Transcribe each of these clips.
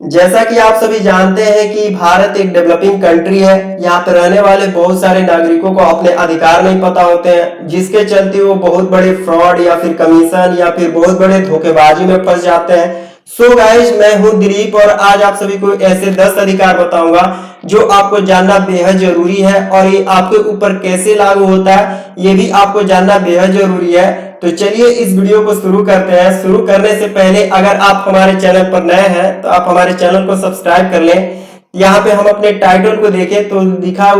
जैसा कि आप सभी जानते हैं कि भारत एक डेवलपिंग कंट्री है। यहाँ पे रहने वाले बहुत सारे नागरिकों को अपने अधिकार नहीं पता होते हैं, जिसके चलते वो बहुत बड़े फ्रॉड या फिर कमीशन या फिर बहुत बड़े धोखेबाजी में फंस जाते हैं। सो गाइस, मैं हूँ दिलीप और आज आप सभी को ऐसे 10 अधिकार बताऊंगा जो आपको जानना बेहद जरूरी है और ये आपके ऊपर कैसे लागू होता है ये भी आपको जानना बेहद जरूरी है। तो चलिए इस वीडियो को शुरू करते हैं। शुरू करने से पहले अगर आप हमारे चैनल पर नए हैं तो आप हमारे चैनल को सब्सक्राइब कर लें। यहाँ पे हम अपने टाइटल को देखें तो लिखा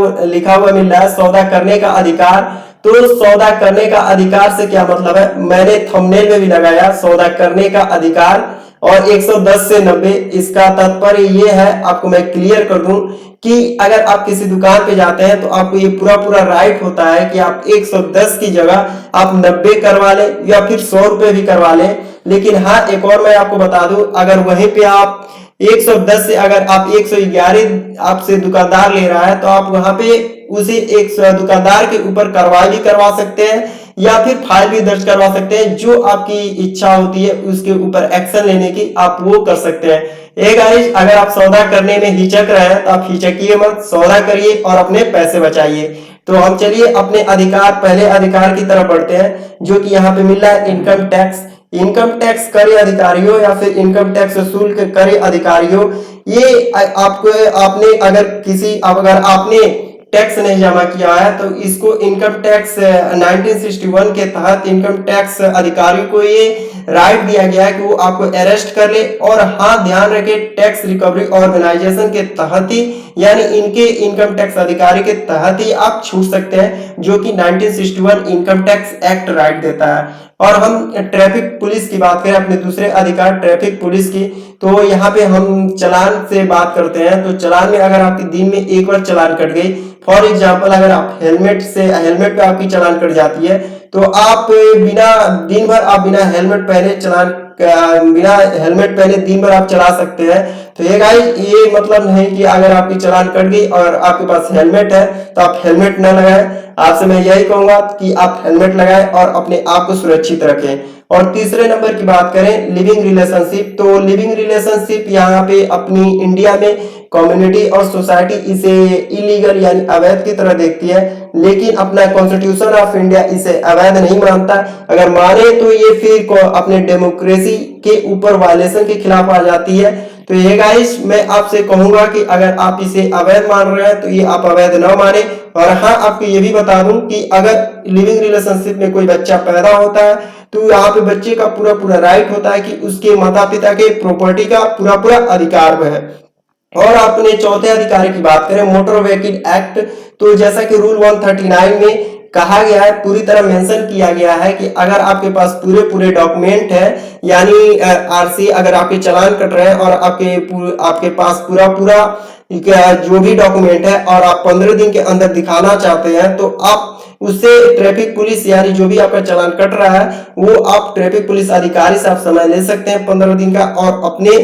हुआ मिल रहा है सौदा करने का अधिकार। तो सौदा करने का अधिकार से क्या मतलब है, मैंने थंबनेल में भी लगाया सौदा करने का अधिकार। और 110 से 90 इसका तात्पर्य ये है, आपको मैं क्लियर कर दूं कि अगर आप किसी दुकान पे जाते हैं तो आपको ये पूरा पूरा राइट होता है कि आप 110 की जगह आप 90 करवा लें या फिर 100 रुपए भी करवा लें। लेकिन हाँ, एक और मैं आपको बता दूं, अगर वहीं पे आप 110 से अगर आप 111 आपसे दुकानदार ले रहा है तो आप वहां पे उसी एक दुकानदार के ऊपर कार्रवाई भी करवा सकते हैं या फिर फाइल भी दर्ज करवा सकते हैं। जो आपकी इच्छा होती है उसके ऊपर एक्शन लेने की आप वो कर सकते हैं। गाइस, अगर आप सौदा करने में हिचक रहे हैं तो आप हिचकिए मत, सौदा करिए और अपने पैसे बचाइए। तो हम चलिए अपने अधिकार, पहले अधिकार की तरफ बढ़ते हैं जो कि यहाँ पे मिल रहा है इनकम टैक्स। इनकम टैक्स करे अधिकारियों या फिर इनकम टैक्स वसूल करे अधिकारियों, ये आपको अगर आपने टैक्स नहीं जमा किया है तो इसको इनकम टैक्स 1961 के तहत इनकम टैक्स अधिकारी को ये राइट दिया गया है कि वो आपको अरेस्ट कर ले। और हाँ, ध्यान रखें, टैक्स रिकवरी ऑर्गेनाइजेशन के तहत ही, यानी इनके इनकम टैक्स अधिकारी के तहत ही आप छूट सकते हैं, जो कि 1961 इनकम टैक्स एक्ट राइट देता है। और हम ट्रैफिक पुलिस की बात करें, अपने दूसरे अधिकार ट्रैफिक पुलिस की, तो यहाँ पे हम चालान से बात करते हैं। तो चालान में अगर आपकी दिन में एक बार चालान कट गई, फॉर एग्जाम्पल अगर आप हेलमेट पे आपकी चालान कट जाती है तो आप दिन भर आप बिना हेलमेट पहने दिन भर आप चला सकते हैं। तो ये गाइस, ये मतलब नहीं कि अगर आपकी चालान कट गई और आपके पास हेलमेट है तो आप हेलमेट न लगाएं। आपसे मैं यही कहूंगा कि आप हेलमेट लगाएं और अपने आप को सुरक्षित रखें। और तीसरे नंबर की बात करें लिविंग रिलेशनशिप, तो लिविंग रिलेशनशिप यहाँ पे अपनी इंडिया में कम्युनिटी और सोसाइटी इसे इलीगल यानी अवैध की तरह देखती है, लेकिन अपना कॉन्स्टिट्यूशन ऑफ इंडिया इसे अवैध नहीं मानता। अगर माने तो ये फिर अपने डेमोक्रेसी के ऊपर वायलेशन के खिलाफ आ जाती है। तो ये गाइस, मैं आपसे कहूंगा कि अगर आप इसे अवैध मान रहे हैं तो ये आप अवैध न माने। और हाँ, आपको ये भी बता दूं कि अगर लिविंग रिलेशनशिप में कोई बच्चा पैदा होता है तो यहाँ पे बच्चे का पूरा पूरा राइट होता है कि उसके माता पिता के प्रॉपर्टी का पूरा पूरा अधिकार है। और अपने चौथे अधिकार की बात करें मोटर व्हीकल एक्ट, तो जैसा कि रूल 139 में कहा गया है, पूरी तरह मेंशन किया गया है कि अगर आपके पास पूरे पूरे डॉक्यूमेंट है, यानी आरसी, अगर आपके चालान कट रहे हैं और आपके पास पूरा पूरा जो भी डॉक्यूमेंट है और आप 15 दिन के अंदर दिखाना चाहते हैं तो आप उससे ट्रैफिक पुलिस, यानी जो भी आपका चालान कट रहा है वो आप ट्रैफिक पुलिस अधिकारी से आप समय ले सकते हैं 15 दिन का और अपने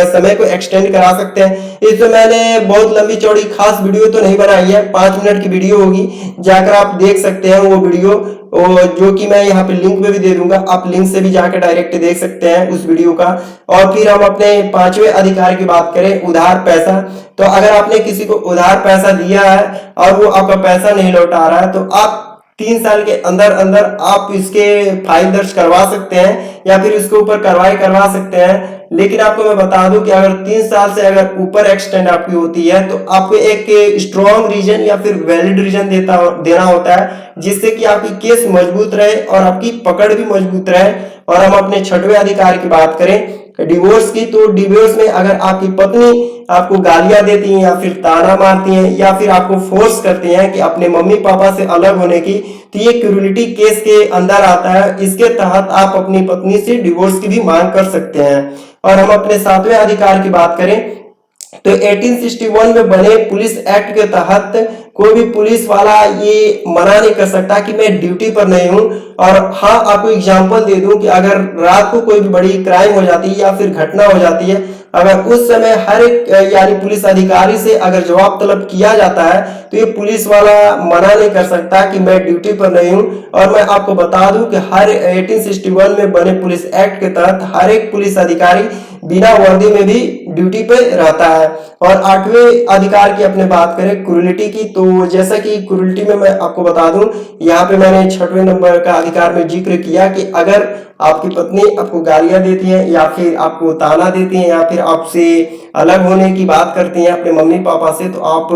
समय को एक्सटेंड करा सकते हैं। इसमें मैंने बहुत लंबी चौड़ी खास वीडियो तो नहीं बनाई है, 5 मिनट की वीडियो होगी, जाकर आप देख सकते हैं वो वीडियो, जो कि मैं यहाँ पे लिंक में भी दे दूंगा, आप लिंक से भी जाकर डायरेक्ट देख सकते हैं उस वीडियो का। और फिर हम अपने 5वें अधिकार की बात करें उधार पैसा, तो अगर आपने किसी को उधार पैसा दिया है और वो आपका पैसा नहीं लौटा रहा है तो आप 3 साल के अंदर अंदर आप इसके फाइल दर्ज करवा सकते हैं या फिर इसके ऊपर कार्रवाई करवा सकते हैं। लेकिन आपको मैं बता दूं कि अगर 3 साल से अगर ऊपर एक्सटेंड आपकी होती है तो आपको एक स्ट्रॉन्ग रीजन या फिर वैलिड रीजन देना होता है, जिससे कि आपकी केस मजबूत रहे और आपकी पकड़ भी मजबूत रहे। और हम अपने 6वें अधिकार की बात करें डिवोर्स की, तो डिवोर्स में अगर आपकी पत्नी आपको गालियां देती हैं या फिर ताना मारती हैं या फिर आपको फोर्स करती हैं कि अपने मम्मी पापा से अलग होने की, तो ये क्रूरटी केस के अंदर आता है। इसके तहत आप अपनी पत्नी से डिवोर्स की भी मांग कर सकते हैं। और हम अपने 7वें अधिकार की बात करें तो 1861 में बने पुलिस एक्ट के तहत कोई भी पुलिस वाला ये मना नहीं कर सकता कि मैं ड्यूटी पर नहीं हूं। और हाँ, आपको एग्जांपल दे दूं कि अगर रात को कोई भी बड़ी क्राइम हो जाती है या फिर घटना हो जाती है, अगर उस समय हर एक यानी पुलिस अधिकारी से अगर जवाब तलब किया जाता है तो ये पुलिस वाला मना नहीं कर सकता कि मैं ड्यूटी पर नहीं हूं। और मैं आपको बता दूं कि हर 1861 में बने पुलिस एक्ट के तहत हर एक पुलिस अधिकारी बिना वर्दी में भी ड्यूटी पे रहता है। और 8वें अधिकार की अपने बात करें क्रूरलिटी की, तो जैसा कि क्रूरलिटी में मैं आपको बता दूं, यहाँ पे मैंने 6वें नंबर का अधिकार में जिक्र किया कि अगर आपकी पत्नी आपको गालियां देती है या फिर आपको ताना देती है या फिर आपसे अलग होने की बात करती हैं अपने मम्मी पापा से, तो आप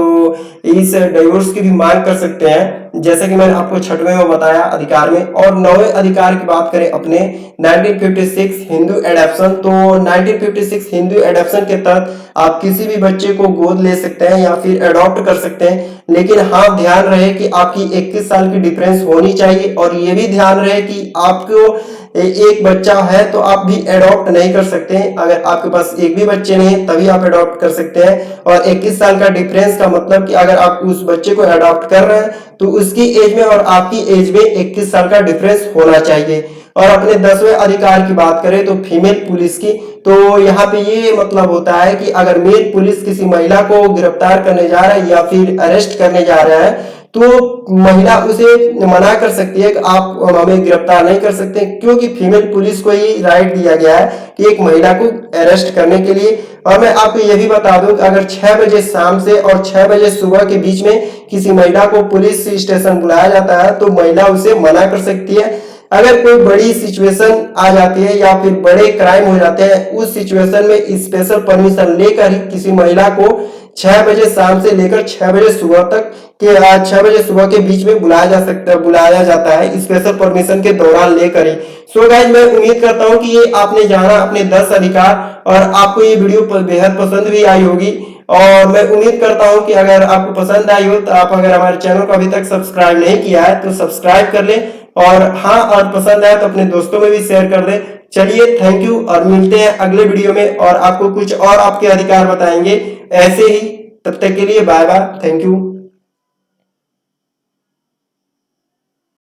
इस डिवोर्स की भी मांग कर सकते हैं, जैसे कि मैंने आपको 6वें में बताया अधिकार में। और 9वें अधिकार की बात करें अपने 1956 हिंदू एडॉप्शन, तो 1956 हिंदू एडॉप्शन के तहत आप किसी भी बच्चे को गोद ले सकते हैं या फिर अडॉप्ट कर सकते हैं, लेकिन हाँ ध्यान रहे कि आपकी 21 साल की डिफरेंस होनी चाहिए। और ये भी ध्यान रहे कि आपको एक बच्चा है तो आप भी अडॉप्ट नहीं कर सकते, अगर आपके पास एक भी बच्चे नहीं तभी आप अडॉप्ट कर सकते हैं। और 21 साल का डिफरेंस का मतलब कि अगर आप उस बच्चे को अडॉप्ट कर रहे हैं तो उसकी एज में और आपकी एज में 21 साल का डिफरेंस होना चाहिए। और अपने 10वें अधिकार की बात करें तो फीमेल पुलिस की, तो यहाँ पे ये मतलब होता है कि अगर मेल पुलिस किसी महिला को गिरफ्तार करने जा रहा है या फिर अरेस्ट करने जा रहा है तो महिला उसे मना कर सकती है कि आप हमें गिरफ्तार नहीं कर सकते, क्योंकि फीमेल पुलिस को ये राइट दिया गया है कि एक महिला को अरेस्ट करने के लिए। और मैं आपको ये भी बता दूं कि अगर 6 बजे शाम से और 6 बजे सुबह के बीच में किसी महिला को पुलिस स्टेशन बुलाया जाता है तो महिला उसे मना कर सकती है। अगर कोई बड़ी सिचुएशन आ जाती है या फिर बड़े क्राइम हो जाते हैं, उस सिचुएशन में स्पेशल परमिशन लेकर ही किसी महिला को 6 बजे शाम से लेकर 6 बजे सुबह तक के 6 बजे सुबह के बीच में बुलाया जाता है स्पेशल परमिशन के दौरान लेकर ही। सो गाइस, मैं उम्मीद करता हूं कि ये आपने जाना अपने 10 अधिकार और आपको ये वीडियो बेहद पसंद भी आई होगी। और मैं उम्मीद करता हूं कि अगर आपको पसंद आई हो तो आप अगर हमारे चैनल को अभी तक सब्सक्राइब नहीं किया है तो सब्सक्राइब कर ले, और हाँ और पसंद आए तो अपने दोस्तों में भी शेयर कर दे। चलिए, थैंक यू, और मिलते हैं अगले वीडियो में और आपको कुछ और आपके अधिकार बताएंगे ऐसे ही। तब तक के लिए बाय बाय, थैंक यू।